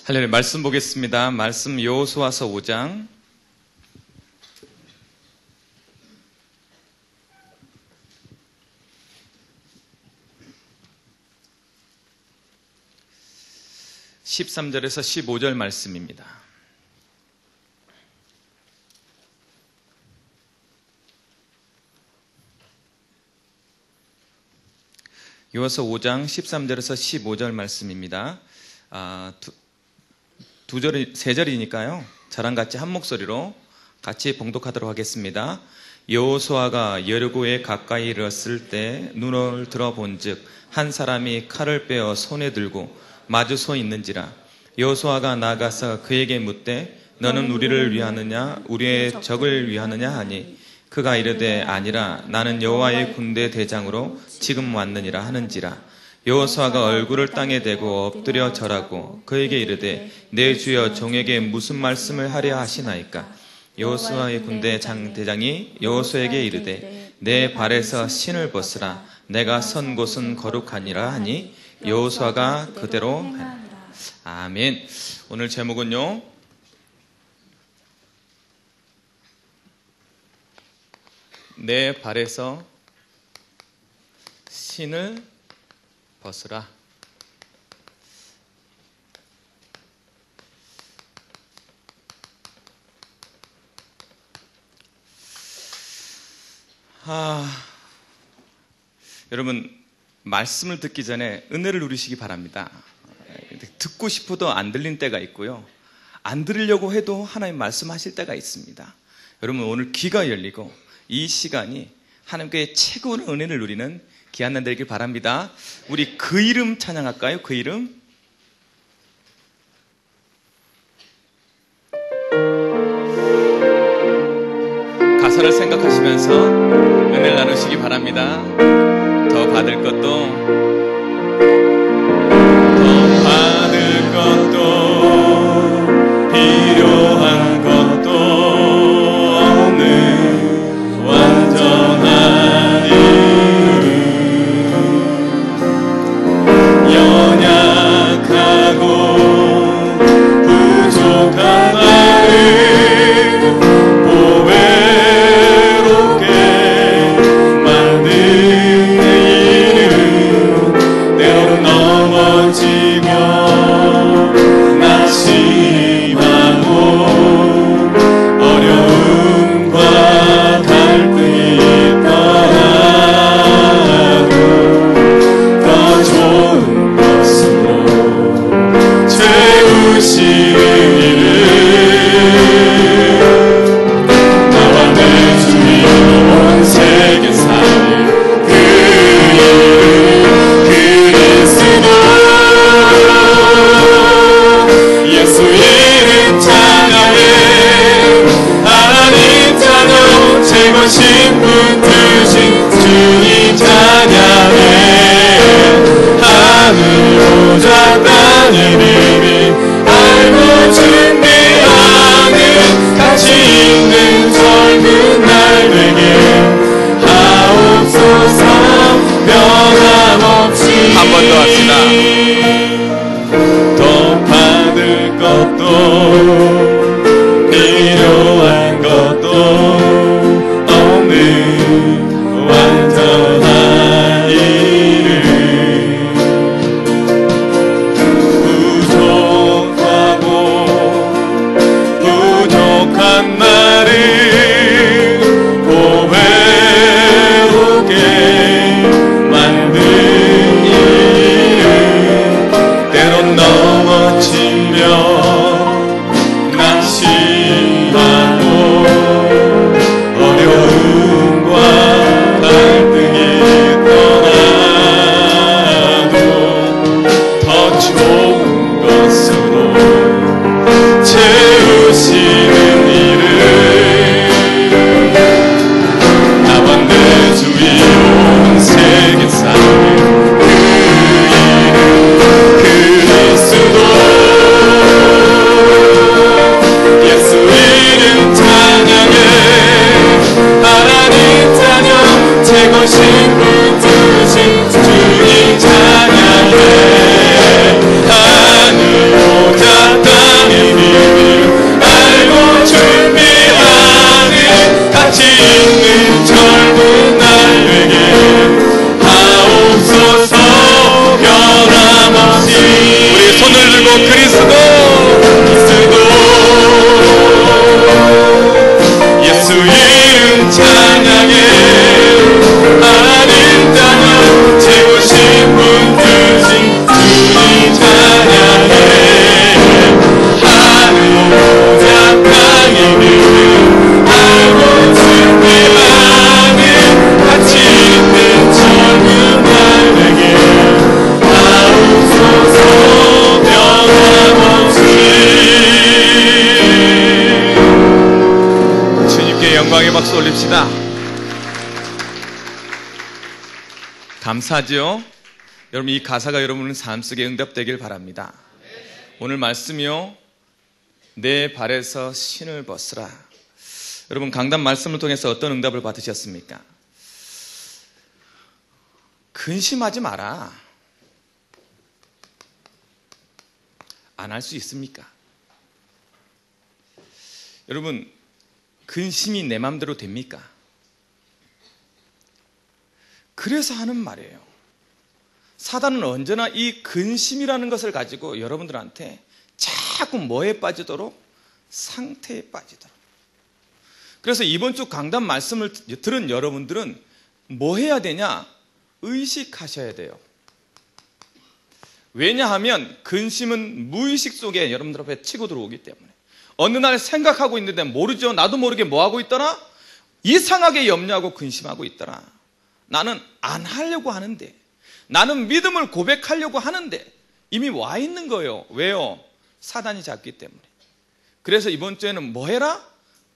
할렐루야. 말씀 보겠습니다. 말씀 여호수아서 5장 13절에서 15절 말씀입니다. 여호수아 5장 13절에서 15절 말씀입니다. 세 절이니까요. 저랑 같이 한 목소리로 같이 봉독하도록 하겠습니다. 여호수아가 여리고에 가까이 이르렀을 때 눈을 들어본즉 한 사람이 칼을 빼어 손에 들고 마주 서 있는지라. 여호수아가 나가서 그에게 묻되 너는 우리를 위하느냐 우리의 적을 위하느냐 하니 그가 이르되 아니라 나는 여호와의 군대 대장으로 지금 왔느니라 하는지라. 여호수아가 얼굴을 땅에 대고 엎드려 절하고 그에게 이르되 내 주여 종에게 무슨 말씀을 하려 하시나이까. 여호수아의 군대 대장이 여호수아에게 이르되 내 발에서 신을 벗으라 내가 선 곳은 거룩하니라 하니 여호수아가 그대로 하니라. 아멘. 오늘 제목은요, 내 발에서 신을 벗으라. 여러분, 말씀을 듣기 전에 은혜를 누리시기 바랍니다. 듣고 싶어도 안 들린 때가 있고요, 안 들으려고 해도 하나님 말씀하실 때가 있습니다. 여러분, 오늘 귀가 열리고 이 시간이 하나님께 최고의 은혜를 누리는 귀한 날 되길 바랍니다. 우리 그 이름 찬양할까요? 그 이름. 가사를 생각하시면서 은혜를 나누시기 바랍니다. 더 받을 것도 필요한 것도 없는 완전한 이름, 연약하고 부족한 나를 보배롭게 만드는 이름, 때로는 넘어지며 낙심하고 어려움과 갈등이 있더라도 더 좋은 것으로 채우시는 이름, 나와 내 주위로 온 세계 살릴 그 이름, 그리스도 예수 이름 찬양해. 하나님 자녀 최고신 분 되신 주님 찬양해. 하늘 보좌 땅의 비밀 알고 준비하는 가치 있는 젊은 날 되게 하옵소서. 변함없이 한 번 더 합시다. 더 받을 것도 필요한 것도 없는 완전한 이름, 부족하고 부족한 나를 보배롭게 만든 이름, 때론 넘어지며 그리스도 예수 이름 찬양해 하나님 자녀 채우신 분 주신 주님 찬양해 하루자 땅이는 알고 준비하는 가치 있는 젊은 날에게 나오소서 평안없이 주님께 영광의 박수 올립시다. 감사하죠? 여러분 이 가사가 여러분의 삶 속에 응답되길 바랍니다. 오늘 말씀이요 내 발에서 신을 벗으라. 여러분 강단 말씀을 통해서 어떤 응답을 받으셨습니까? 근심하지 마라. 안 할 수 있습니까? 여러분 근심이 내 맘대로 됩니까? 그래서 하는 말이에요. 사단은 언제나 이 근심이라는 것을 가지고 여러분들한테 자꾸 뭐에 빠지도록? 상태에 빠지도록. 그래서 이번 주 강단 말씀을 들은 여러분들은 뭐 해야 되냐? 의식하셔야 돼요. 왜냐하면 근심은 무의식 속에 여러분들 앞에 치고 들어오기 때문에 어느 날 생각하고 있는데 모르죠. 나도 모르게 뭐 하고 있더라? 이상하게 염려하고 근심하고 있더라. 나는 안 하려고 하는데, 나는 믿음을 고백하려고 하는데 이미 와 있는 거예요. 왜요? 사단이 잡기 때문에. 그래서 이번 주에는 뭐 해라?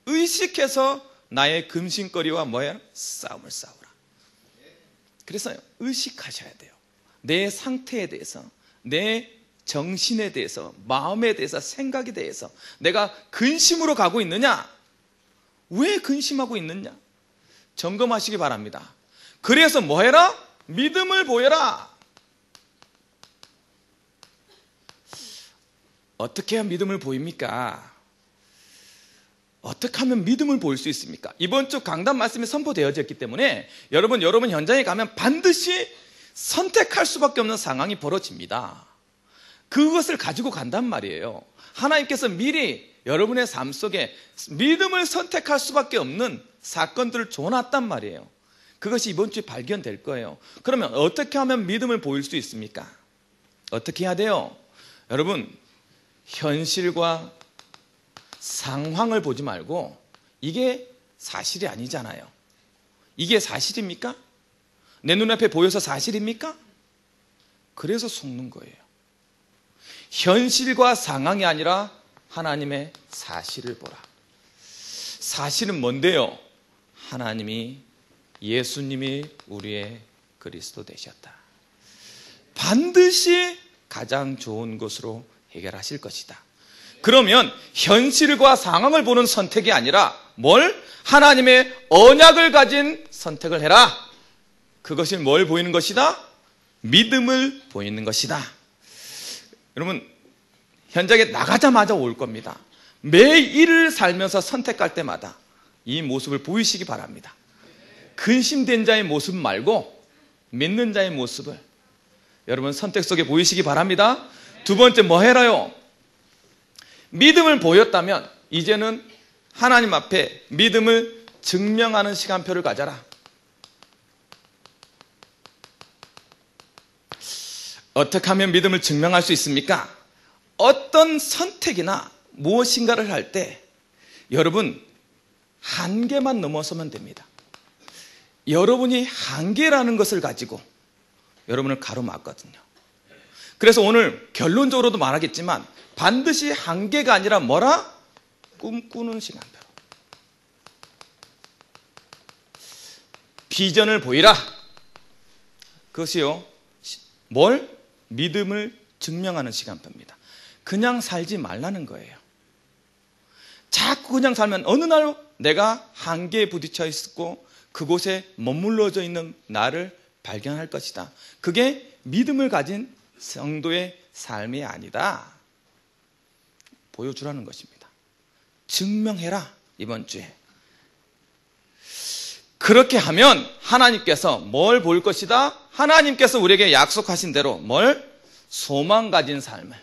의식해서 나의 근심거리와 뭐 해라? 싸움을 싸우라. 그래서 의식하셔야 돼요. 내 상태에 대해서, 내 정신에 대해서, 마음에 대해서, 생각에 대해서 내가 근심으로 가고 있느냐? 왜 근심하고 있느냐? 점검하시기 바랍니다. 그래서 뭐 해라? 믿음을 보여라. 어떻게 해야 믿음을 보입니까? 어떻게 하면 믿음을 보일 수 있습니까? 이번 주 강단 말씀이 선포되어졌기 때문에 여러분 현장에 가면 반드시 선택할 수밖에 없는 상황이 벌어집니다. 그것을 가지고 간단 말이에요. 하나님께서 미리 여러분의 삶 속에 믿음을 선택할 수밖에 없는 사건들을 줘놨단 말이에요. 그것이 이번 주에 발견될 거예요. 그러면 어떻게 하면 믿음을 보일 수 있습니까? 어떻게 해야 돼요? 여러분 현실과 상황을 보지 말고 이게 사실이 아니잖아요. 이게 사실입니까? 내 눈앞에 보여서 사실입니까? 그래서 속는 거예요. 현실과 상황이 아니라 하나님의 사실을 보라. 사실은 뭔데요? 하나님이 예수님이 우리의 그리스도 되셨다. 반드시 가장 좋은 것으로 해결하실 것이다. 그러면 현실과 상황을 보는 선택이 아니라 뭘? 하나님의 언약을 가진 선택을 해라. 그것이 뭘 보이는 것이다? 믿음을 보이는 것이다. 여러분 현장에 나가자마자 올 겁니다. 매일을 살면서 선택할 때마다 이 모습을 보이시기 바랍니다. 근심된 자의 모습 말고 믿는 자의 모습을 여러분 선택 속에 보이시기 바랍니다. 두 번째 뭐 해라요? 믿음을 보였다면 이제는 하나님 앞에 믿음을 증명하는 시간표를 가져라. 어떻게 하면 믿음을 증명할 수 있습니까? 어떤 선택이나 무엇인가를 할 때 여러분 한계만 넘어서면 됩니다. 여러분이 한계라는 것을 가지고 여러분을 가로막거든요. 그래서 오늘 결론적으로도 말하겠지만 반드시 한계가 아니라 뭐라? 꿈꾸는 시간표. 비전을 보이라. 그것이요 뭘? 믿음을 증명하는 시간표입니다. 그냥 살지 말라는 거예요. 자꾸 그냥 살면 어느 날 내가 한계에 부딪혀 있고 그곳에 머물러져 있는 나를 발견할 것이다. 그게 믿음을 가진 성도의 삶이 아니다. 보여주라는 것입니다. 증명해라. 이번 주에. 그렇게 하면 하나님께서 뭘 볼 것이다? 하나님께서 우리에게 약속하신 대로 뭘? 소망 가진 삶을.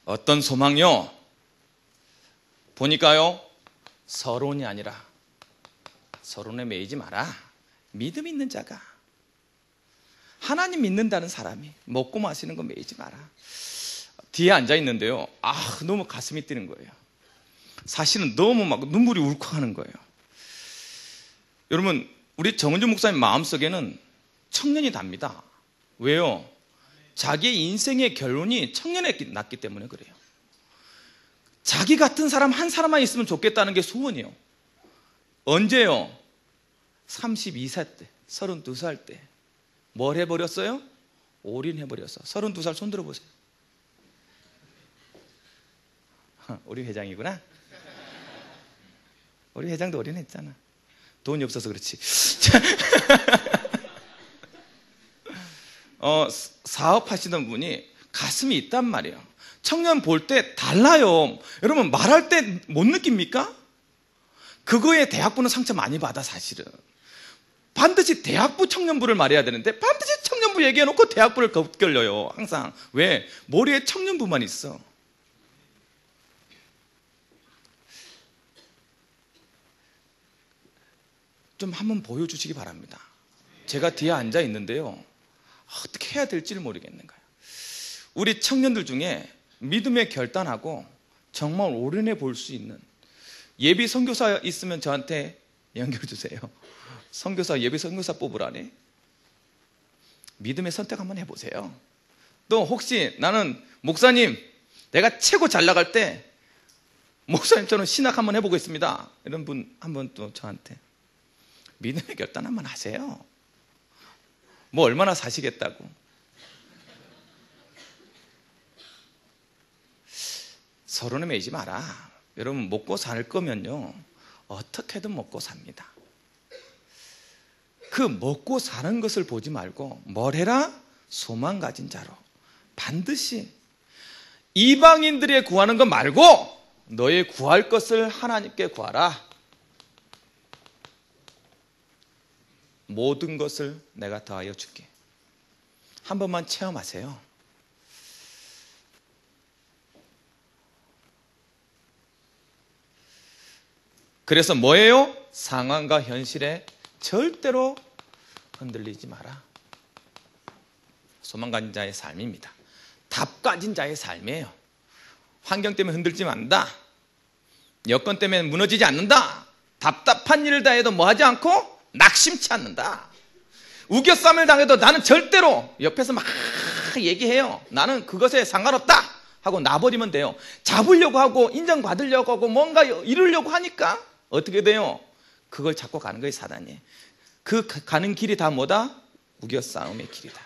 어떤 소망요? 보니까요, 서론이 아니라 서론에 매이지 마라. 믿음 있는 자가, 하나님 믿는다는 사람이 먹고 마시는 거 매이지 마라. 뒤에 앉아 있는데요, 너무 가슴이 뛰는 거예요. 사실은 너무 막 눈물이 울컥하는 거예요. 여러분, 우리 정은주 목사님 마음속에는 청년이 답니다. 왜요? 자기의 인생의 결론이 청년에 났기 때문에 그래요. 자기 같은 사람 한 사람만 있으면 좋겠다는 게 소원이에요. 언제요? 32살 때, 32살 때 뭘 해버렸어요? 올인해버렸어. 32살 손 들어보세요. 우리 회장이구나. 우리 회장도 올인했잖아. 돈이 없어서 그렇지. 사업하시던 분이 가슴이 있단 말이에요. 청년 볼 때 달라요. 여러분, 말할 때 못 느낍니까? 그거에 대학부는 상처 많이 받아. 사실은 반드시 대학부 청년부를 말해야 되는데 반드시 청년부 얘기해놓고 대학부를 겉결려요. 항상. 왜? 머리에 청년부만 있어. 좀 한번 보여주시기 바랍니다. 제가 뒤에 앉아 있는데요, 어떻게 해야 될지를 모르겠는 거예요. 우리 청년들 중에 믿음에 결단하고 정말 올인해 볼 수 있는 예비 선교사 있으면 저한테 연결 주세요. 선교사, 예비 선교사 뽑으라니. 믿음의 선택 한번 해보세요. 또 혹시 나는 목사님, 내가 최고 잘 나갈 때 목사님처럼 신학 한번 해보겠습니다, 이런 분 한번 또 저한테 믿음의 결단 한번 하세요. 뭐 얼마나 사시겠다고. 서론에 매이지 마라. 여러분, 먹고 살 거면요, 어떻게든 먹고 삽니다. 그 먹고 사는 것을 보지 말고 뭘 해라? 소망 가진 자로. 반드시 이방인들의 구하는 것 말고 너의 구할 것을 하나님께 구하라. 모든 것을 내가 더하여 줄게. 한 번만 체험하세요. 그래서 뭐예요? 상황과 현실에 절대로 흔들리지 마라. 소망 가진 자의 삶입니다. 답 가진 자의 삶이에요. 환경 때문에 흔들리지 않는다. 여건 때문에 무너지지 않는다. 답답한 일을 다 해도 뭐 하지 않고 낙심치 않는다. 우겨쌈을 당해도 나는 절대로, 옆에서 막 얘기해요, 나는 그것에 상관없다 하고 놔버리면 돼요. 잡으려고 하고 인정받으려고 하고 뭔가 이루려고 하니까 어떻게 돼요? 그걸 잡고 가는 거예요, 사단이. 그 가는 길이 다 뭐다? 우겨싸움의 길이다.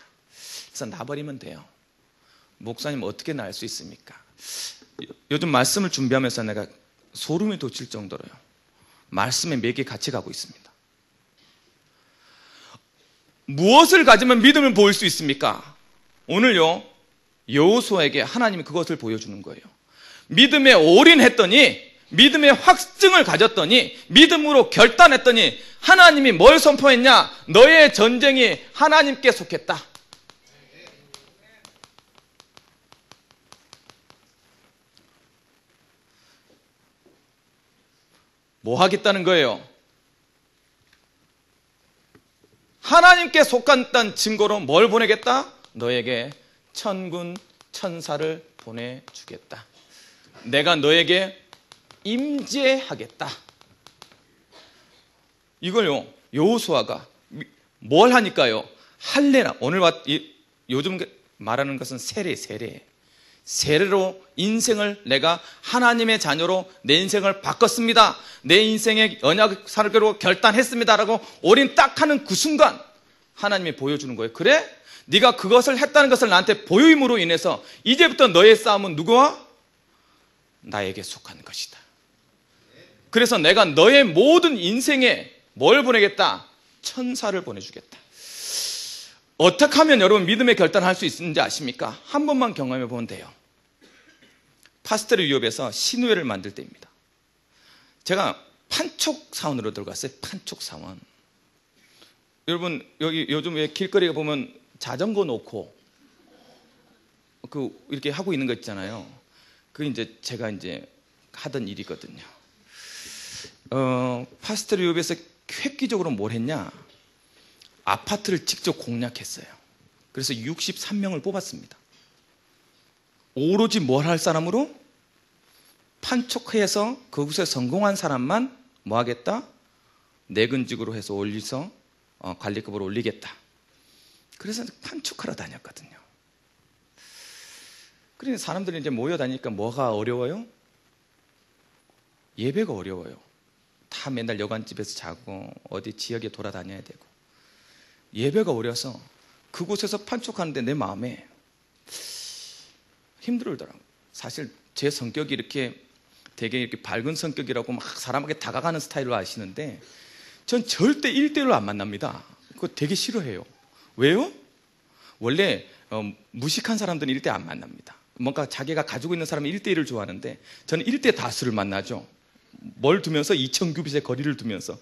그래서 놔버리면 돼요. 목사님, 어떻게 날 수 있습니까? 요즘 말씀을 준비하면서 내가 소름이 돋칠 정도로요, 말씀에 맥이 같이 가고 있습니다. 무엇을 가지면 믿음을 보일 수 있습니까? 오늘요, 여호수아에게 하나님이 그것을 보여주는 거예요. 믿음에 올인했더니, 믿음의 확증을 가졌더니, 믿음으로 결단했더니 하나님이 뭘 선포했냐? 너의 전쟁이 하나님께 속했다. 뭐 하겠다는 거예요? 하나님께 속한다는 증거로 뭘 보내겠다? 너에게 천군 천사를 보내주겠다. 내가 너에게 임재하겠다. 이걸요, 여호수아가 뭘 하니까요? 할례라. 오늘 요즘 말하는 것은 세례로 인생을 내가 하나님의 자녀로 내 인생을 바꿨습니다. 내 인생의 언약 살기로 결단했습니다라고 올인 딱 하는 그 순간 하나님이 보여주는 거예요. 그래? 네가 그것을 했다는 것을 나한테 보여임으로 인해서 이제부터 너의 싸움은 누구와? 나에게 속한 것이다. 그래서 내가 너의 모든 인생에 뭘 보내겠다? 천사를 보내주겠다. 어떻게 하면 여러분 믿음의 결단을 할 수 있는지 아십니까? 한 번만 경험해 보면 돼요. 파스텔 유업에서 신우회를 만들 때입니다. 제가 판촉 사원으로 들어갔어요. 판촉 사원. 여러분, 여기 요즘 왜 길거리에 보면 자전거 놓고 이렇게 하고 있는 거 있잖아요. 그게 이제 제가 이제 하던 일이거든요. 파스텔 유업에서 획기적으로 뭘 했냐? 아파트를 직접 공략했어요. 그래서 63명을 뽑았습니다. 오로지 뭘 할 사람으로? 판촉해서 그곳에 성공한 사람만 뭐 하겠다? 내근직으로 해서 올려서 관리급을 올리겠다. 그래서 판촉하러 다녔거든요. 그러니 사람들이 이제 모여다니니까 뭐가 어려워요? 예배가 어려워요. 다 맨날 여관집에서 자고 어디 지역에 돌아다녀야 되고 예배가 어려서 그곳에서 판촉하는데 내 마음에 힘들더라고요. 사실 제 성격이 이렇게 되게 이렇게 밝은 성격이라고 막 사람에게 다가가는 스타일로 아시는데 전 절대 1대1로 안 만납니다. 그거 되게 싫어해요. 왜요? 원래 무식한 사람들은 1대1 안 만납니다. 뭔가 자기가 가지고 있는 사람이 1대1을 좋아하는데 저는 1대 다수를 만나죠. 뭘 두면서 2000규빗의 거리를 두면서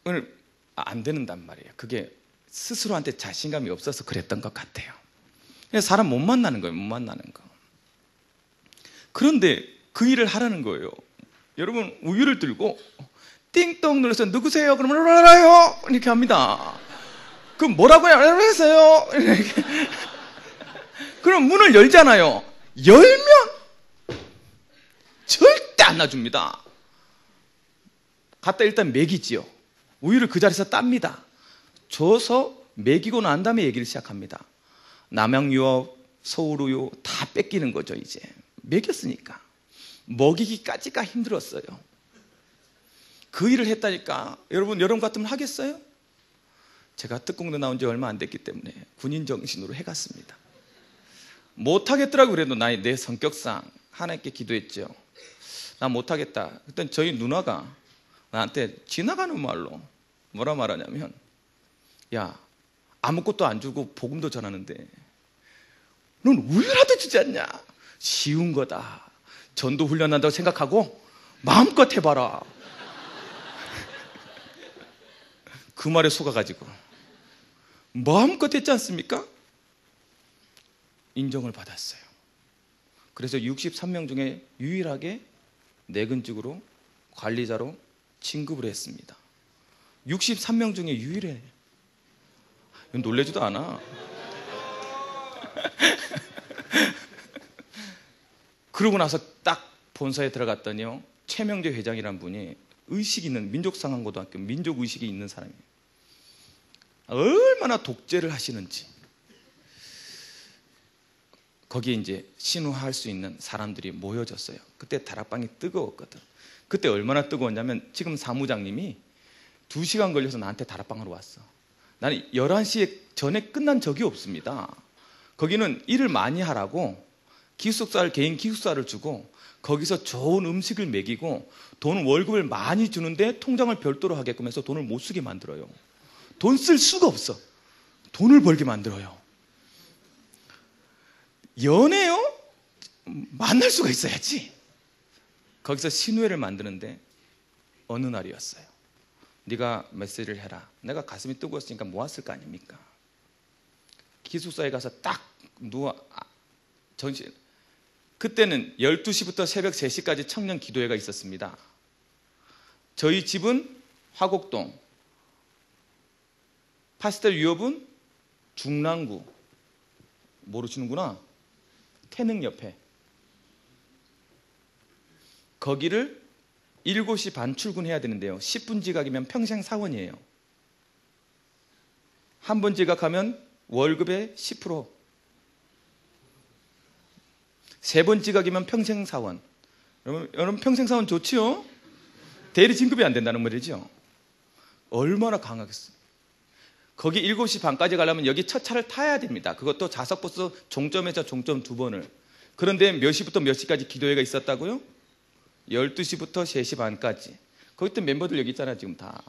오늘 안 되는단 말이에요. 그게 스스로한테 자신감이 없어서 그랬던 것 같아요. 사람 못 만나는 거예요. 못 만나는 거. 그런데 그 일을 하라는 거예요. 여러분 우유를 들고 띵동 눌러서 누구세요? 그러면 알아요 이렇게 합니다. 그럼 뭐라고요? 알아요? 이렇게. 그럼 문을 열잖아요. 열면 절대 안 놔줍니다. 갖다 일단 먹이지요. 우유를 그 자리에서 땁니다. 줘서 먹이고 난 다음에 얘기를 시작합니다. 남양유업, 서울우유 다 뺏기는 거죠. 이제 먹였으니까 먹이기까지가 힘들었어요. 그 일을 했다니까. 여러분 같으면 하겠어요? 제가 특공대 나온 지 얼마 안 됐기 때문에 군인 정신으로 해갔습니다. 못하겠더라고. 그래도 내 성격상 하나님께 기도했죠. 나 못하겠다. 그때 저희 누나가 나한테 지나가는 말로 뭐라 말하냐면, 야 아무것도 안 주고 복음도 전하는데 넌 우유라도 주지 않냐? 쉬운 거다. 전도 훈련한다고 생각하고 마음껏 해봐라. 그 말에 속아가지고 마음껏 했지 않습니까? 인정을 받았어요. 그래서 63명 중에 유일하게 내근직으로 관리자로 진급을 했습니다. 63명 중에 유일해. 놀래지도 않아. 그러고 나서 딱 본사에 들어갔더니요, 최명재 회장이란 분이 의식 있는 민족상한고등학교 민족의식이 있는 사람이에요. 얼마나 독재를 하시는지. 거기에 이제 신우할 수 있는 사람들이 모여졌어요. 그때 다락방이 뜨거웠거든. 그때 얼마나 뜨거웠냐면 지금 사무장님이 2시간 걸려서 나한테 다락방으로 왔어. 나는 11시에 전에 끝난 적이 없습니다. 거기는 일을 많이 하라고 기숙사를, 개인 기숙사를 주고 거기서 좋은 음식을 먹이고 돈 월급을 많이 주는데 통장을 별도로 하게끔 해서 돈을 못 쓰게 만들어요. 돈 쓸 수가 없어. 돈을 벌게 만들어요. 연애요? 만날 수가 있어야지. 거기서 신우회를 만드는데 어느 날이었어요. 네가 메시지를 해라. 내가 가슴이 뜨거웠으니까 모았을 거 아닙니까? 기숙사에 가서 딱 누워 정신. 그때는 12시부터 새벽 3시까지 청년 기도회가 있었습니다. 저희 집은 화곡동, 파스텔 유업은 중랑구. 모르시는구나. 태릉 옆에. 거기를 7시 반 출근해야 되는데요, 10분 지각이면 평생 사원이에요. 한 번 지각하면 월급의 10%, 3번 지각이면 평생 사원. 여러분 평생 사원 좋지요? 대리 진급이 안 된다는 말이죠. 얼마나 강하겠어요. 거기 7시 반까지 가려면 여기 첫 차를 타야 됩니다. 그것도 좌석버스 종점에서 종점 2번을. 그런데 몇 시부터 몇 시까지 기도회가 있었다고요? 12시부터 3시 반까지. 거기 또 멤버들 여기 있잖아요, 지금 다.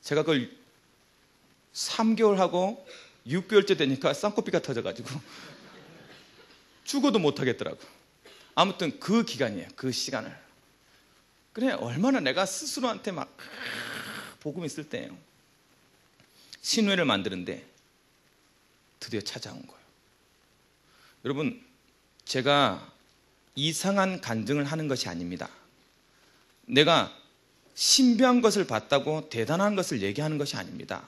제가 그걸 3개월 하고 6개월째 되니까 쌍꺼비가 터져가지고 죽어도 못하겠더라고. 아무튼 그 기간이에요, 그 시간을. 그래, 얼마나 내가 스스로한테 막 복음 있을 때예요. 신회를 만드는데 드디어 찾아온 거예요. 여러분, 제가 이상한 간증을 하는 것이 아닙니다. 내가 신비한 것을 봤다고 대단한 것을 얘기하는 것이 아닙니다.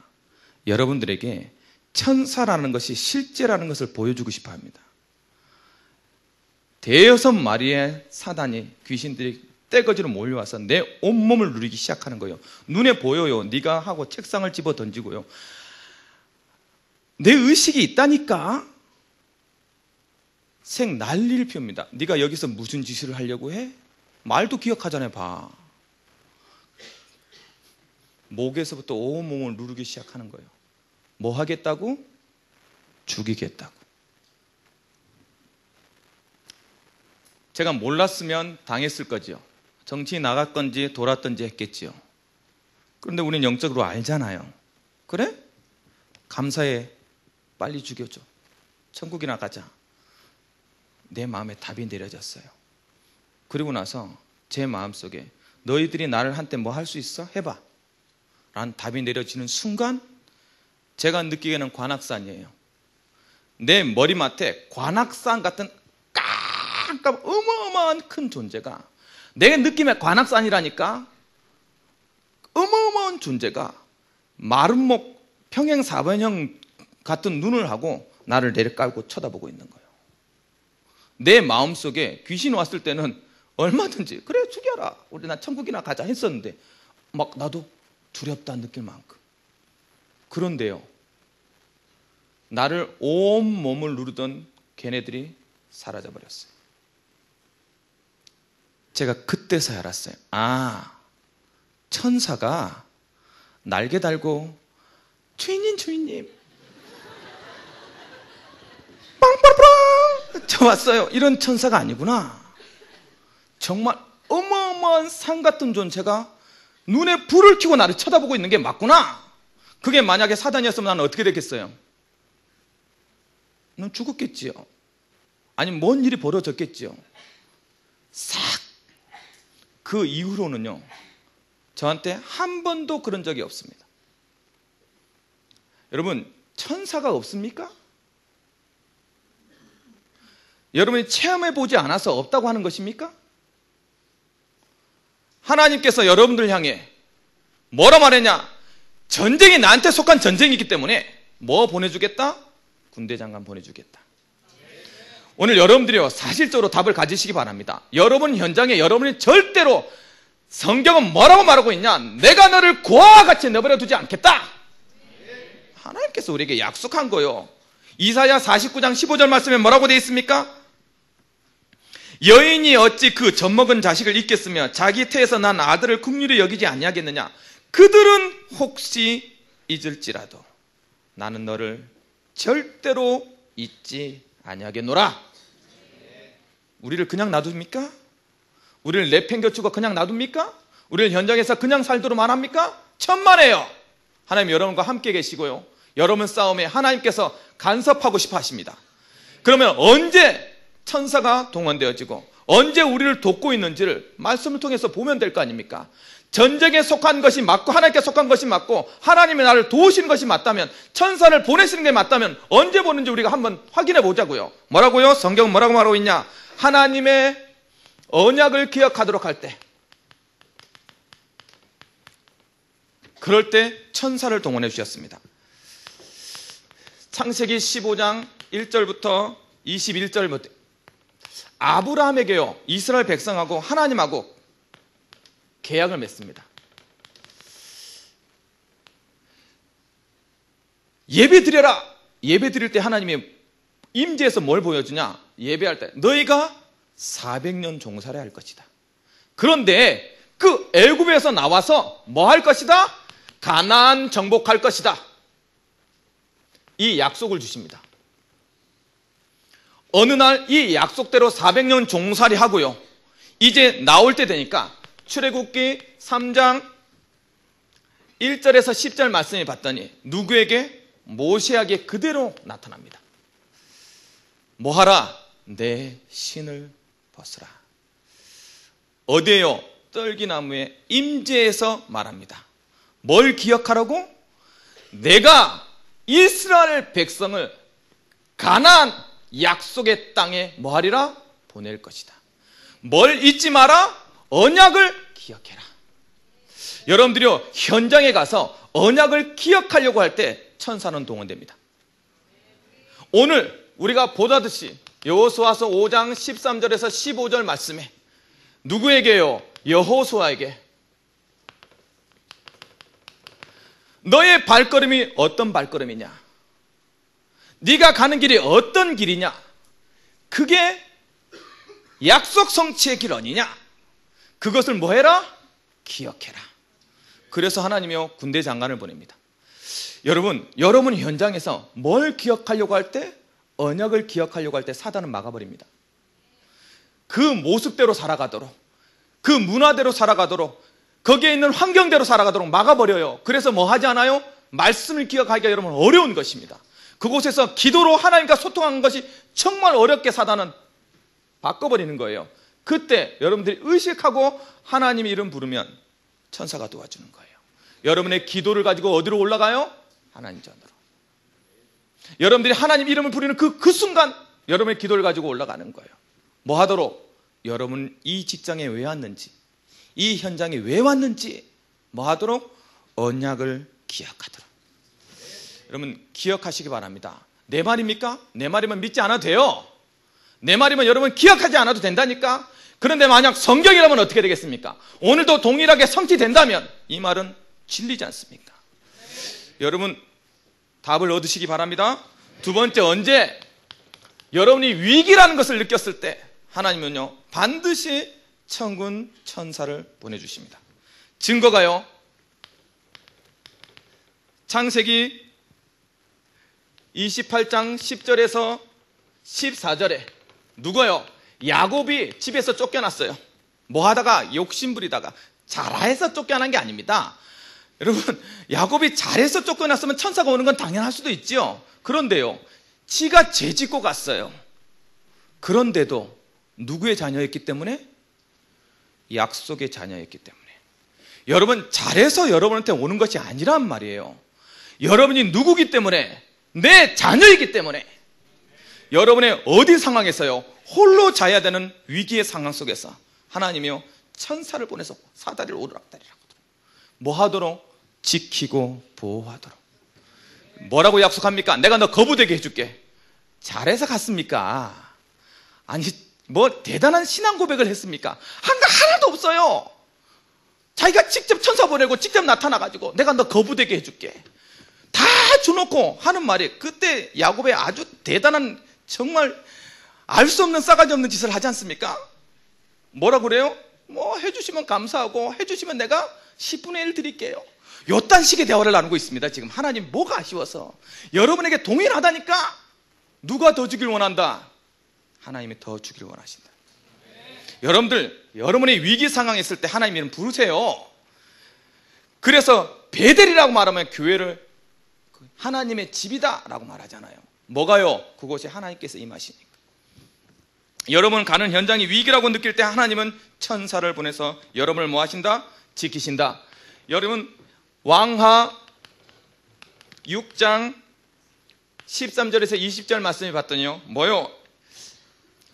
여러분들에게 천사라는 것이 실제라는 것을 보여주고 싶어 합니다. 대여섯 마리의 사단이, 귀신들이 떼거지로 몰려와서 내 온몸을 누리기 시작하는 거예요. 눈에 보여요. 네가 하고 책상을 집어 던지고요. 내 의식이 있다니까. 생 난리를 피웁니다. 네가 여기서 무슨 짓을 하려고 해? 말도 기억하잖아요. 봐. 목에서부터 온몸을 누르기 시작하는 거예요. 뭐 하겠다고? 죽이겠다고. 제가 몰랐으면 당했을 거지요. 정치 나갔건지 돌았던지 했겠지요. 그런데 우리는 영적으로 알잖아요. 그래? 감사해. 빨리 죽여줘. 천국이나 가자. 내 마음에 답이 내려졌어요. 그리고 나서 제 마음속에 너희들이 나를 한때 뭐 할 수 있어? 해봐. 라는 답이 내려지는 순간 제가 느끼기에는 관악산이에요. 내 머리맡에 관악산 같은 깜깜 어마어마한 큰 존재가, 내 느낌의 관악산이라니까, 어마어마한 존재가 마른 목 평행 사변형 같은 눈을 하고 나를 내려깔고 쳐다보고 있는 거예요. 내 마음속에 귀신 왔을 때는 얼마든지 그래 죽여라, 우리 나 천국이나 가자 했었는데 막 나도 두렵다 느낄 만큼. 그런데요, 나를 온몸을 누르던 걔네들이 사라져버렸어요. 제가 그때서야 알았어요. 아, 천사가 날개 달고 주인님 빵빵빵 저 왔어요, 이런 천사가 아니구나. 정말 어마어마한 산 같은 존재가 눈에 불을 켜고 나를 쳐다보고 있는 게 맞구나. 그게 만약에 사단이었으면 나는 어떻게 됐겠어요? 넌 죽었겠지요. 아니면 뭔 일이 벌어졌겠지요. 싹. 그 이후로는요, 저한테 한 번도 그런 적이 없습니다. 여러분, 천사가 없습니까? 여러분이 체험해보지 않아서 없다고 하는 것입니까? 하나님께서 여러분들 향해 뭐라 말했냐? 전쟁이 나한테 속한 전쟁이기 때문에 뭐 보내주겠다? 군대 장관 보내주겠다. 오늘 여러분들이요, 사실적으로 답을 가지시기 바랍니다. 여러분 현장에 여러분이 절대로 성경은 뭐라고 말하고 있냐? 내가 너를 고아와 같이 내버려 두지 않겠다. 하나님께서 우리에게 약속한 거요. 이사야 49장 15절 말씀에 뭐라고 되어 있습니까? 여인이 어찌 그 젖먹은 자식을 잊겠으며 자기 태에서 난 아들을 긍휼히 여기지 아니하겠느냐? 그들은 혹시 잊을지라도 나는 너를 절대로 잊지 아니하겠노라. 우리를 그냥 놔둡니까? 우리를 내팽겨치고 그냥 놔둡니까? 우리를 현장에서 그냥 살도록 말합니까? 천만에요. 하나님 여러분과 함께 계시고요, 여러분 싸움에 하나님께서 간섭하고 싶어 하십니다. 그러면 언제 천사가 동원되어지고 언제 우리를 돕고 있는지를 말씀을 통해서 보면 될 거 아닙니까? 전쟁에 속한 것이 맞고 하나님께 속한 것이 맞고 하나님이 나를 도우시는 것이 맞다면, 천사를 보내시는 게 맞다면 언제 보는지 우리가 한번 확인해 보자고요. 뭐라고요? 성경은 뭐라고 말하고 있냐? 하나님의 언약을 기억하도록 할 때, 그럴 때 천사를 동원해 주셨습니다. 창세기 15장 1절부터 21절부터 아브라함에게요, 이스라엘 백성하고 하나님하고 계약을 맺습니다. 예배 드려라. 예배 드릴 때 하나님이 임재에서 뭘 보여주냐? 예배할 때 너희가 400년 종살이 할 것이다. 그런데 그 애굽에서 나와서 뭐 할 것이다? 가나안 정복할 것이다. 이 약속을 주십니다. 어느 날 이 약속대로 400년 종살이 하고요, 이제 나올 때 되니까 출애굽기 3장 1절에서 10절 말씀을 봤더니 누구에게? 모세에게 그대로 나타납니다. 뭐하라? 내 신을 벗으라. 어디에요? 떨기나무의 임재에서 말합니다. 뭘 기억하라고? 내가 이스라엘 백성을 가나안 약속의 땅에 뭐하리라? 보낼 것이다. 뭘 잊지 마라? 언약을 기억해라. 여러분들이요, 현장에 가서 언약을 기억하려고 할 때 천사는 동원됩니다. 오늘 우리가 보다듯이 여호수아서 5장 13절에서 15절 말씀에 누구에게요? 여호수아에게 너의 발걸음이 어떤 발걸음이냐? 네가 가는 길이 어떤 길이냐? 그게 약속 성취의 길 아니냐? 그것을 뭐 해라? 기억해라. 그래서 하나님이요, 군대 장관을 보냅니다. 여러분 현장에서 뭘 기억하려고 할 때, 언약을 기억하려고 할 때 사단은 막아버립니다. 그 모습대로 살아가도록, 그 문화대로 살아가도록, 거기에 있는 환경대로 살아가도록 막아버려요. 그래서 뭐 하지 않아요? 말씀을 기억하기가 여러분 어려운 것입니다. 그곳에서 기도로 하나님과 소통하는 것이 정말 어렵게 사단은 바꿔버리는 거예요. 그때 여러분들이 의식하고 하나님 이름 부르면 천사가 도와주는 거예요. 여러분의 기도를 가지고 어디로 올라가요? 하나님 전으로. 여러분들이 하나님 이름을 부르는 그 순간 여러분의 기도를 가지고 올라가는 거예요. 뭐 하도록? 여러분 이 직장에 왜 왔는지, 이 현장에 왜 왔는지 뭐 하도록? 언약을 기억하도록. 여러분 기억하시기 바랍니다. 내 말입니까? 내 말이면 믿지 않아도 돼요. 내 말이면 여러분 기억하지 않아도 된다니까. 그런데 만약 성경이라면 어떻게 되겠습니까? 오늘도 동일하게 성취된다면 이 말은 진리지 않습니까? 여러분 답을 얻으시기 바랍니다. 두 번째, 언제 여러분이 위기라는 것을 느꼈을 때 하나님은요 반드시 천군 천사를 보내주십니다. 증거가요, 창세기 28장 10절에서 14절에 누구요? 야곱이 집에서 쫓겨났어요. 뭐 하다가? 욕심부리다가. 잘해서 쫓겨난 게 아닙니다. 여러분 야곱이 잘해서 쫓겨났으면 천사가 오는 건 당연할 수도 있죠. 그런데요, 지가 죄짓고 갔어요. 그런데도 누구의 자녀였기 때문에? 약속의 자녀였기 때문에. 여러분 잘해서 여러분한테 오는 것이 아니란 말이에요. 여러분이 누구기 때문에? 내 자녀이기 때문에. 여러분의 어디 상황에서요, 홀로 자야 되는 위기의 상황 속에서 하나님이요 천사를 보내서 사다리를 오르락다리락 뭐 하도록? 지키고 보호하도록. 뭐라고 약속합니까? 내가 너 거부되게 해줄게. 잘해서 갔습니까? 아니 뭐 대단한 신앙 고백을 했습니까? 한 거 하나도 없어요. 자기가 직접 천사 보내고 직접 나타나가지고 내가 너 거부되게 해줄게 다 주놓고 하는 말이, 그때 야곱의 아주 대단한, 정말 알 수 없는 싸가지 없는 짓을 하지 않습니까? 뭐라 그래요? 뭐 해주시면 감사하고 해주시면 내가 10분의 1 드릴게요. 요딴 식의 대화를 나누고 있습니다. 지금 하나님 뭐가 아쉬워서? 여러분에게 동일하다니까. 누가 더 주길 원한다? 하나님이 더 주길 원하신다. 여러분들 여러분의 위기 상황에 있을 때 하나님 이름 부르세요. 그래서 베델이라고 말하면 교회를 하나님의 집이다 라고 말하잖아요. 뭐가요? 그곳에 하나님께서 임하시니까. 여러분 가는 현장이 위기라고 느낄 때 하나님은 천사를 보내서 여러분을 뭐 하신다? 지키신다. 여러분 왕하 6장 13절에서 20절 말씀을 봤더니요, 뭐요?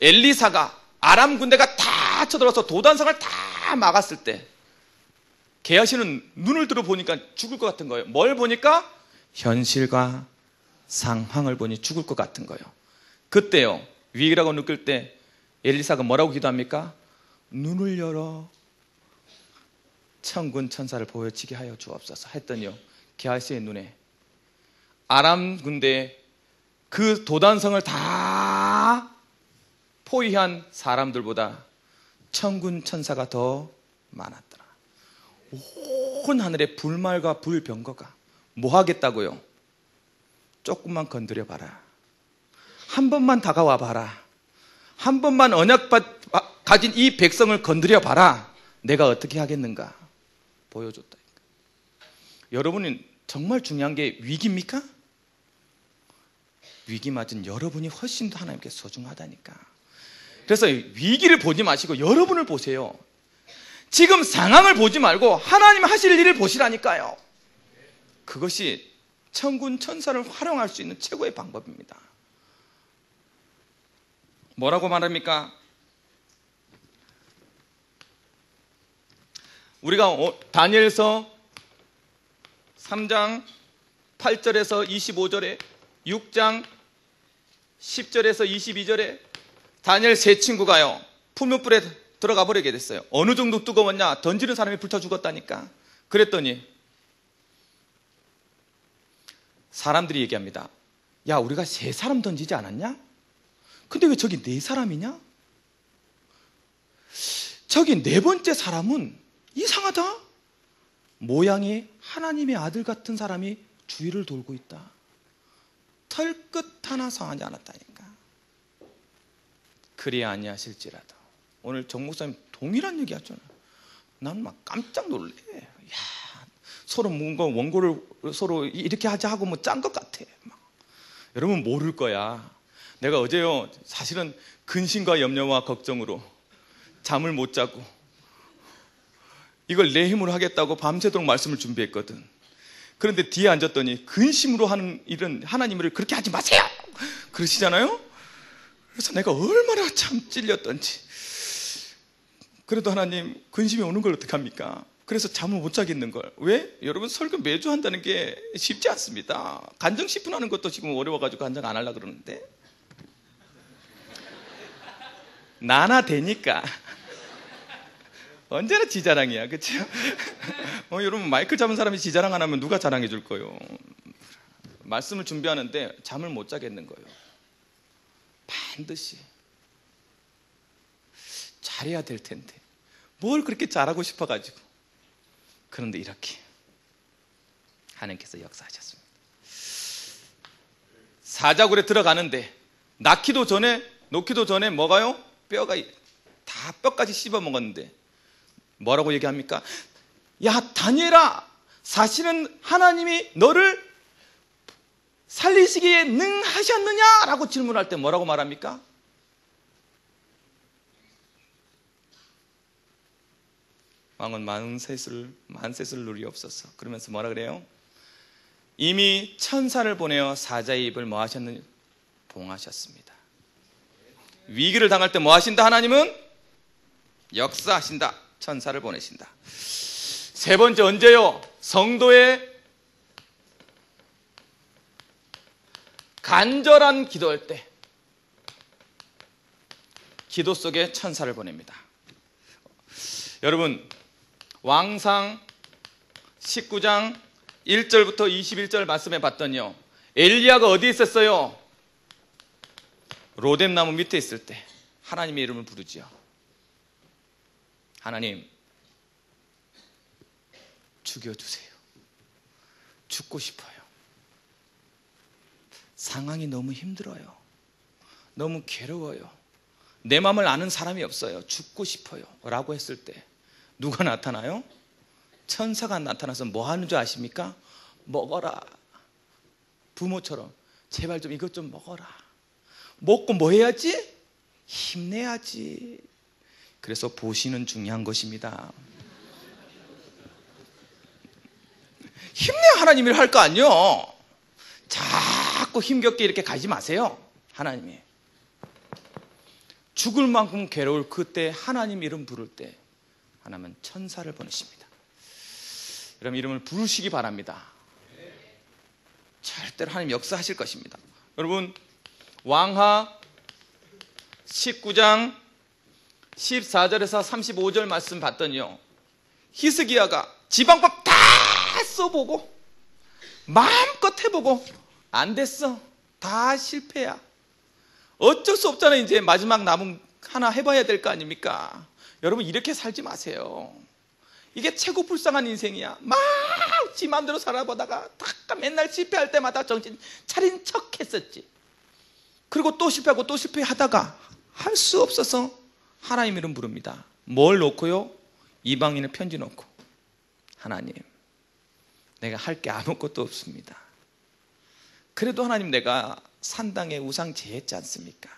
엘리사가 아람 군대가 다 쳐들어서 도단성을 다 막았을 때 게하시는 눈을 들어 보니까 죽을 것 같은 거예요. 뭘 보니까? 현실과 상황을 보니 죽을 것 같은 거예요. 그때요 위기라고 느낄 때 엘리사가 뭐라고 기도합니까? 눈을 열어 천군 천사를 보여지게 하여 주옵소서 했더니요, 게하시의 눈에 아람 군대의 그 도단성을 다 포위한 사람들보다 천군 천사가 더 많았더라. 온 하늘에 불말과 불병거가 뭐 하겠다고요? 조금만 건드려 봐라. 한 번만 다가와 봐라. 한 번만 언약 가진 이 백성을 건드려 봐라. 내가 어떻게 하겠는가 보여줬다. 여러분은 정말 중요한 게 위기입니까? 위기 맞은 여러분이 훨씬 더 하나님께 소중하다니까. 그래서 위기를 보지 마시고 여러분을 보세요. 지금 상황을 보지 말고 하나님 하실 일을 보시라니까요. 그것이 천군 천사를 활용할 수 있는 최고의 방법입니다. 뭐라고 말합니까? 우리가 다니엘서 3장 8절에서 25절에 6장 10절에서 22절에 다니엘 세 친구가요 풀무불에 들어가 버리게 됐어요. 어느 정도 뜨거웠냐? 던지는 사람이 불타 죽었다니까. 그랬더니 사람들이 얘기합니다. 야, 우리가 세 사람 던지지 않았냐? 근데 왜 저기 네 사람이냐? 저기 네 번째 사람은 이상하다. 모양이 하나님의 아들 같은 사람이 주위를 돌고 있다. 털끝 하나 상하지 않았다니까. 그리 아니하실지라도. 오늘 정 목사님 동일한 얘기 하잖아요. 난 막 깜짝 놀래. 야, 서로 뭔가 원고를 서로 이렇게 하자 하고 뭐 짠 것 같아. 막. 여러분 모를 거야. 내가 어제요 사실은 근심과 염려와 걱정으로 잠을 못 자고 이걸 내 힘으로 하겠다고 밤새도록 말씀을 준비했거든. 그런데 뒤에 앉았더니 근심으로 하는 일은 하나님을 그렇게 하지 마세요 그러시잖아요. 그래서 내가 얼마나 참 찔렸던지. 그래도 하나님 근심이 오는 걸 어떡합니까? 그래서 잠을 못 자겠는 걸. 왜? 여러분 설교 매주 한다는 게 쉽지 않습니다. 간증 10분 하는 것도 지금 어려워가지고 간증 안 하려고 그러는데 나나 되니까 언제나 지 자랑이야. 그렇죠? 여러분 마이크 잡은 사람이 지 자랑 안 하면 누가 자랑해 줄 거예요. 말씀을 준비하는데 잠을 못 자겠는 거예요. 반드시 잘해야 될 텐데 뭘 그렇게 잘하고 싶어가지고. 그런데 이렇게 하나님께서 역사하셨습니다. 사자굴에 들어가는데 놓기도 전에 뭐가요? 뼈가 다 뼈까지 씹어 먹었는데 뭐라고 얘기합니까? 야, 다니엘아, 사실은 하나님이 너를 살리시기에 능하셨느냐? 라고 질문할 때 뭐라고 말합니까? 왕은 만셋을 누리옵소서. 그러면서 뭐라 그래요? 이미 천사를 보내어 사자의 입을 뭐 하셨느냐? 봉하셨습니다. 위기를 당할 때 뭐 하신다? 하나님은 역사하신다. 천사를 보내신다. 세 번째 언제요? 성도의 간절한 기도할 때 기도 속에 천사를 보냅니다. 여러분 왕상 19장 1절부터 21절 말씀해 봤더니요 엘리야가 어디에 있었어요? 로뎀나무 밑에 있을 때 하나님의 이름을 부르지요. 하나님 죽여주세요. 죽고 싶어요. 상황이 너무 힘들어요. 너무 괴로워요. 내 마음을 아는 사람이 없어요. 죽고 싶어요 라고 했을 때 누가 나타나요? 천사가 나타나서 뭐 하는 줄 아십니까? 먹어라. 부모처럼 제발 좀 이것 좀 먹어라. 먹고 뭐 해야지? 힘내야지. 그래서 보시는 중요한 것입니다. 힘내야 하나님이 할 거 아니요. 자꾸 힘겹게 이렇게 가지 마세요. 하나님이 죽을 만큼 괴로울 그때 하나님 이름 부를 때 하나님은 천사를 보내십니다. 여러분 이름을 부르시기 바랍니다. 절대로 하나님 역사하실 것입니다. 여러분 왕하 19장 14절에서 35절 말씀 봤더니요 히스기야가 지방법 다 써보고 마음껏 해보고 안 됐어. 다 실패야. 어쩔 수 없잖아요. 이제 마지막 남은 하나 해봐야 될 거 아닙니까? 여러분 이렇게 살지 마세요. 이게 최고 불쌍한 인생이야. 막 지 마음대로 살아보다가 맨날 실패할 때마다 정신 차린 척 했었지. 그리고 또 실패하고 또 실패하다가 할 수 없어서 하나님 이름 부릅니다. 뭘 놓고요? 이방인의 편지 놓고 하나님 내가 할 게 아무것도 없습니다. 그래도 하나님 내가 산당에 우상 제했지 않습니까?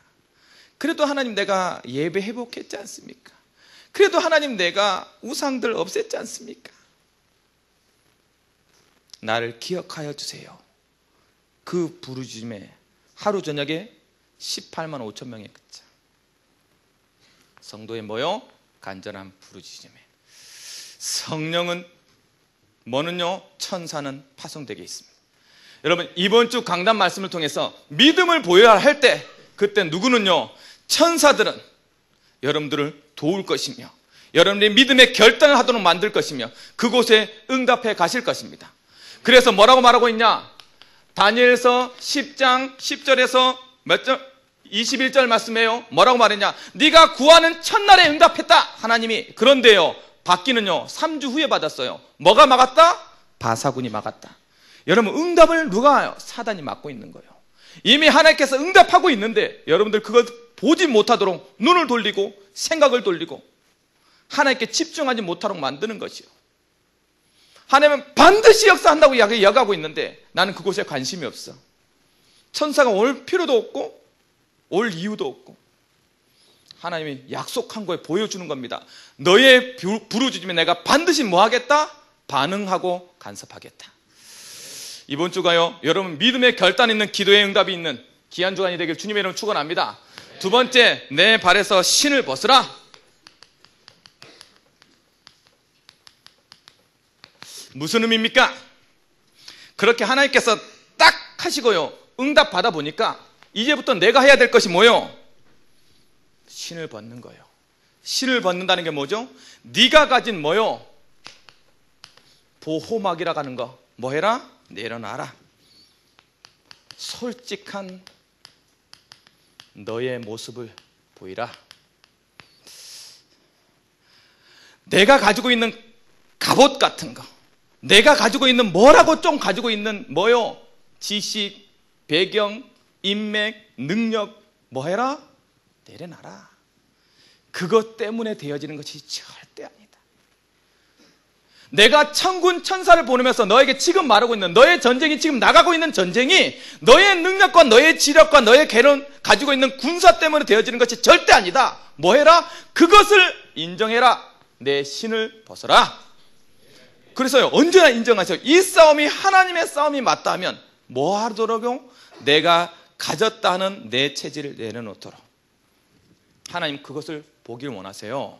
그래도 하나님 내가 예배 회복했지 않습니까? 그래도 하나님 내가 우상들 없앴지 않습니까? 나를 기억하여 주세요. 그 부르짖음에 하루 저녁에 18만 5천 명의 끝자. 성도의 뭐요? 간절한 부르짖음에. 성령은 뭐는요? 천사는 파송되게 있습니다. 여러분, 이번 주 강단 말씀을 통해서 믿음을 보여야 할 때, 그때 누구는요? 천사들은 여러분들을 도울 것이며 여러분들의 믿음의 결단을 하도록 만들 것이며 그곳에 응답해 가실 것입니다. 그래서 뭐라고 말하고 있냐? 다니엘서 10장 10절에서 몇 절? 21절 말씀이에요. 뭐라고 말했냐? 네가 구하는 첫날에 응답했다, 하나님이. 그런데요, 받기는요 3주 후에 받았어요. 뭐가 막았다? 바사군이 막았다. 여러분, 응답을 누가 해요? 사단이 막고 있는 거예요. 이미 하나님께서 응답하고 있는데 여러분들 그걸 보지 못하도록 눈을 돌리고 생각을 돌리고 하나님께 집중하지 못하도록 만드는 것이요. 하나님은 반드시 역사한다고 이야기하고 있는데 나는 그곳에 관심이 없어. 천사가 올 필요도 없고 올 이유도 없고 하나님이 약속한 거에 보여주는 겁니다. 너의 부르짖음에 내가 반드시 뭐 하겠다? 반응하고 간섭하겠다. 이번 주가요, 여러분 믿음의 결단 있는 기도의 응답이 있는 귀한 주간이 되길 주님의 이름으로 축원합니다. 두 번째, 내 발에서 신을 벗으라. 무슨 의미입니까? 그렇게 하나님께서 딱 하시고요, 응답 받아 보니까 이제부터 내가 해야 될 것이 뭐요? 신을 벗는 거예요. 신을 벗는다는 게 뭐죠? 네가 가진 뭐요? 보호막이라 하는 거. 뭐 해라? 내려놔라. 솔직한 너의 모습을 보이라. 내가 가지고 있는 갑옷 같은 거, 내가 가지고 있는 뭐라고 좀 가지고 있는 뭐요? 지식, 배경, 인맥, 능력, 뭐 해라? 내려놔라. 그것 때문에 되어지는 것이 절대 아니다. 내가 천군 천사를 보내면서 너에게 지금 말하고 있는 너의 전쟁이, 지금 나가고 있는 전쟁이 너의 능력과 너의 지력과 너의 개론 가지고 있는 군사 때문에 되어지는 것이 절대 아니다. 뭐 해라? 그것을 인정해라. 내 신을 벗어라. 그래서요, 언제나 인정하세요. 이 싸움이 하나님의 싸움이 맞다 하면 뭐 하도록요? 내가 가졌다 하는 내 체질을 내려놓도록. 하나님 그것을 보기를 원하세요.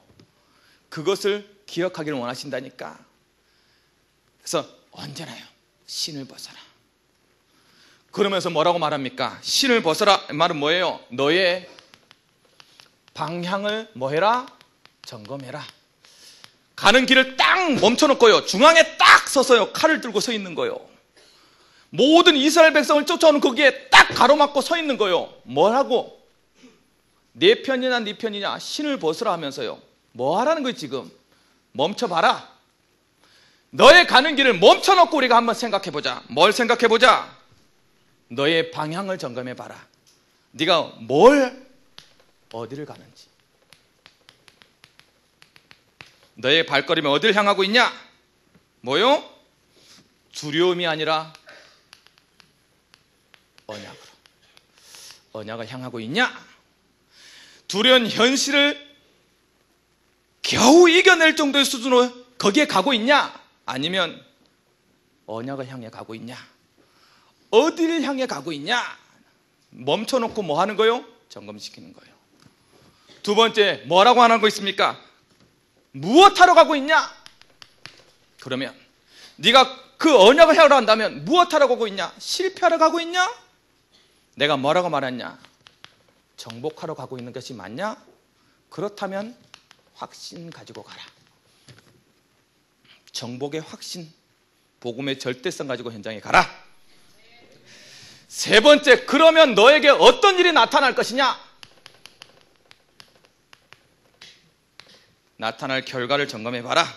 그것을 기억하기를 원하신다니까. 그래서 언제나요, 신을 벗어라. 그러면서 뭐라고 말합니까? 신을 벗어라 말은 뭐예요? 너의 방향을 뭐 해라? 점검해라. 가는 길을 딱 멈춰놓고요, 중앙에 딱 서서요, 칼을 들고 서 있는 거예요. 모든 이스라엘 백성을 쫓아오는 거기에 딱 가로막고 서 있는 거예요. 뭐라고? 내 편이냐 네 편이냐, 신을 벗으라 하면서요, 뭐 하라는 거예요? 지금 멈춰봐라. 너의 가는 길을 멈춰놓고 우리가 한번 생각해보자. 뭘 생각해보자? 너의 방향을 점검해봐라. 네가 어디를 가는지, 너의 발걸음이 어디를 향하고 있냐? 뭐요? 두려움이 아니라 언약으로. 언약을 향하고 있냐? 두려운 현실을 겨우 이겨낼 정도의 수준으로 거기에 가고 있냐? 아니면 언약을 향해 가고 있냐? 어디를 향해 가고 있냐? 멈춰놓고 뭐 하는 거요? 점검시키는 거예요. 두 번째, 뭐라고 하는 거 있습니까? 무엇하러 가고 있냐? 그러면 네가 그 언약을 하러 한다면 무엇하러 가고 있냐? 실패하러 가고 있냐? 내가 뭐라고 말했냐? 정복하러 가고 있는 것이 맞냐? 그렇다면 확신 가지고 가라. 정복의 확신, 복음의 절대성 가지고 현장에 가라. 세 번째, 그러면 너에게 어떤 일이 나타날 것이냐? 나타날 결과를 점검해봐라.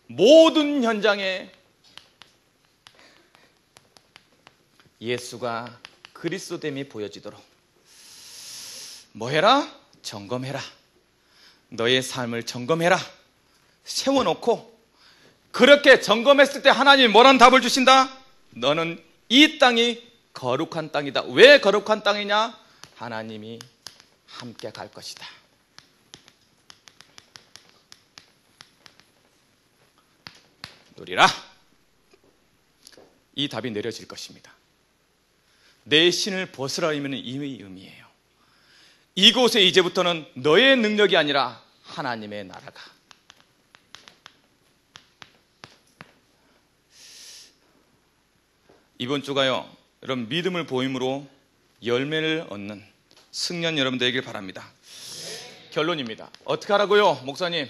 모든 현장에 예수가 그리스도됨이 보여지도록 뭐 해라? 점검해라. 너의 삶을 점검해라. 세워놓고, 그렇게 점검했을 때 하나님이 뭐라는 답을 주신다? 너는 이 땅이 거룩한 땅이다. 왜 거룩한 땅이냐? 하나님이 함께 갈 것이다. 누리라. 이 답이 내려질 것입니다. 내 신을 벗으라 의미는 이 의미예요. 이곳에 이제부터는 너의 능력이 아니라 하나님의 나라가. 이번 주가요, 여러분 믿음을 보임으로 열매를 얻는 승년 여러분 되길 바랍니다. 결론입니다. 어떻게 하라고요? 목사님,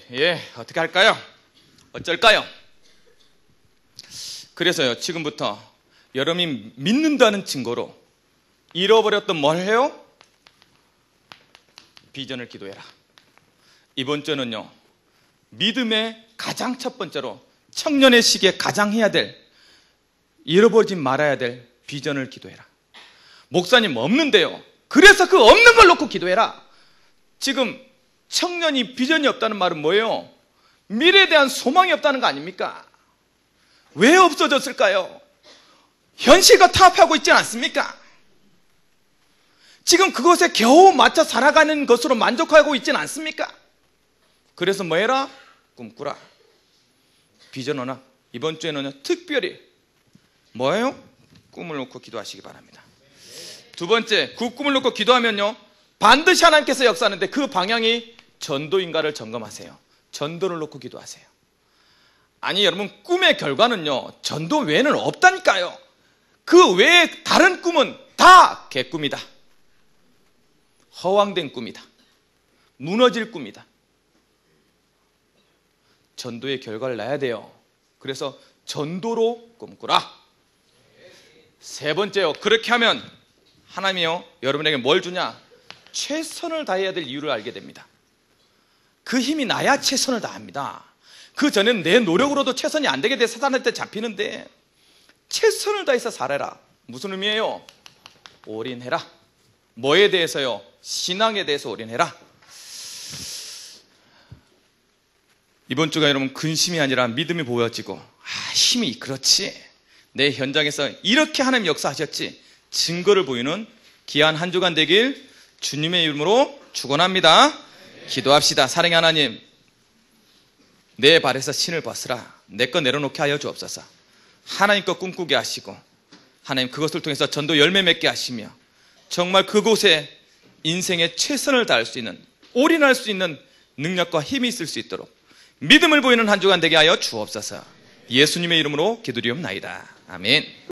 어떻게 할까요? 어쩔까요? 그래서요, 지금부터 여러분이 믿는다는 증거로 잃어버렸던 뭘 해요? 비전을 기도해라. 이번 주는요, 믿음의 가장 첫 번째로 청년의 시기에 가장 해야 될, 잃어버리지 말아야 될 비전을 기도해라. 목사님 없는데요. 그래서 그 없는 걸 놓고 기도해라. 지금 청년이 비전이 없다는 말은 뭐예요? 미래에 대한 소망이 없다는 거 아닙니까? 왜 없어졌을까요? 현실과 타협하고 있지 않습니까? 지금 그것에 겨우 맞춰 살아가는 것으로 만족하고 있지는 않습니까? 그래서 뭐 해라? 꿈꾸라. 비전 언학. 이번 주에는요, 특별히 뭐예요? 꿈을 놓고 기도하시기 바랍니다. 두 번째, 그 꿈을 놓고 기도하면요, 반드시 하나님께서 역사하는데 그 방향이 전도인가를 점검하세요. 전도를 놓고 기도하세요. 아니 여러분, 꿈의 결과는요, 전도 외에는 없다니까요. 그 외에 다른 꿈은 다 개꿈이다. 허황된 꿈이다. 무너질 꿈이다. 전도의 결과를 낳아야 돼요. 그래서 전도로 꿈꾸라. 세 번째요, 그렇게 하면 하나님이요, 여러분에게 뭘 주냐? 최선을 다해야 될 이유를 알게 됩니다. 그 힘이 나야 최선을 다합니다. 그 전에는 내 노력으로도 최선이 안 되게 돼 사단한테 잡히는데, 최선을 다해서 살아라. 무슨 의미예요? 올인해라. 뭐에 대해서요? 신앙에 대해서 올인해라. 이번 주가 여러분 근심이 아니라 믿음이 보여지고, 힘이, 그렇지, 내 현장에서 이렇게 하나님 역사하셨지, 증거를 보이는 귀한 한 주간 되길 주님의 이름으로 축원합니다. 기도합시다. 사랑의 하나님, 내 발에서 신을 벗으라. 내 거 내려놓게 하여 주옵소서. 하나님 거 꿈꾸게 하시고, 하나님 그것을 통해서 전도 열매 맺게 하시며, 정말 그곳에 인생의 최선을 다할 수 있는, 올인할 수 있는 능력과 힘이 있을 수 있도록 믿음을 보이는 한 주간 되게 하여 주옵소서. 예수님의 이름으로 기도리옵나이다. 아멘.